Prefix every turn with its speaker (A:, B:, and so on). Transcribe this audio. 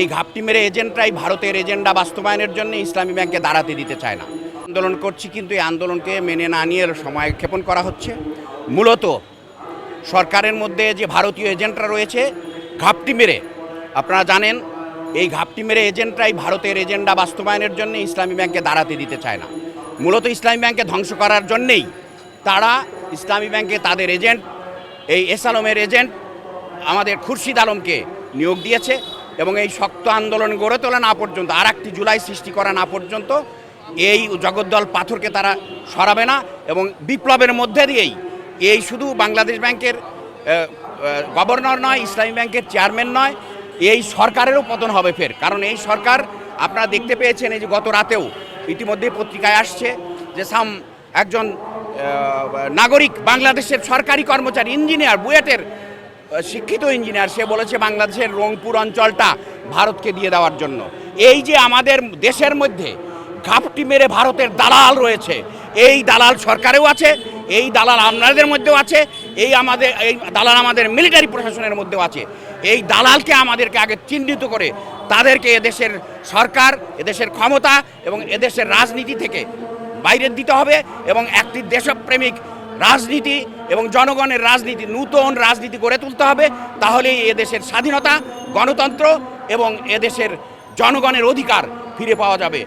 A: এই ঘাপটি মেরে এজেন্টরাই ভারতের এজেন্ডা বাস্তবায়নের জন্য ইসলামী ব্যাংকে দাঁড়াতে দিতে চায় না। আন্দোলন করছি, কিন্তু এই আন্দোলনকে মেনে না নিয়ে সময় ক্ষেপণ করা হচ্ছে। মূলত সরকারের মধ্যে যে ভারতীয় এজেন্টরা রয়েছে, ঘাপটি মেরে, আপনারা জানেন এই ঘাপটি মেরে এজেন্টরাই ভারতের এজেন্ডা বাস্তবায়নের জন্য ইসলামী ব্যাংকে দাঁড়াতে দিতে চায় না। মূলত ইসলামী ব্যাংকে ধ্বংস করার জন্যেই তারা ইসলামী ব্যাংকে তাদের এজেন্ট, এই এস আলমের এজেন্ট আমাদের খুরশিদ আলমকে নিয়োগ দিয়েছে। এবং এই শক্ত আন্দোলন গড়ে তোলা না পর্যন্ত, আর একটি জুলাই সৃষ্টি করা না পর্যন্ত এই জগদ্দল পাথরকে তারা সরাবে না। এবং বিপ্লবের মধ্যে দিয়েই এই শুধু বাংলাদেশ ব্যাংকের গভর্নর নয়, ইসলামী ব্যাংকের চেয়ারম্যান নয়, এই সরকারেরও পতন হবে ফের। কারণ এই সরকার, আপনারা দেখতে পেয়েছেন এই যে গত রাতেও ইতিমধ্যে পত্রিকায় আসছে যে একজন নাগরিক, বাংলাদেশের সরকারি কর্মচারী, ইঞ্জিনিয়ার, বুয়েটের শিক্ষিত ইঞ্জিনিয়ার, সে বলেছে বাংলাদেশের রংপুর অঞ্চলটা ভারতকে দিয়ে দেওয়ার জন্য। এই যে আমাদের দেশের মধ্যে ঘাপটি মেরে ভারতের দালাল রয়েছে, এই দালাল সরকারেও আছে, এই দালাল আপনাদের মধ্যেও আছে, এই দালাল আমাদের মিলিটারি প্রশাসনের মধ্যেও আছে। এই দালালকে আমাদেরকে আগে চিহ্নিত করে তাদেরকে এদেশের সরকার, এদেশের ক্ষমতা এবং এদেশের রাজনীতি থেকে বাইরে দিতে হবে এবং একটি দেশপ্রেমিক রাজনীতি এবং জনগণের রাজনীতি, নূতন রাজনীতি গড়ে তুলতে হবে। তাহলেই এদেশের স্বাধীনতা, গণতন্ত্র এবং এদেশের জনগণের অধিকার ফিরে পাওয়া যাবে।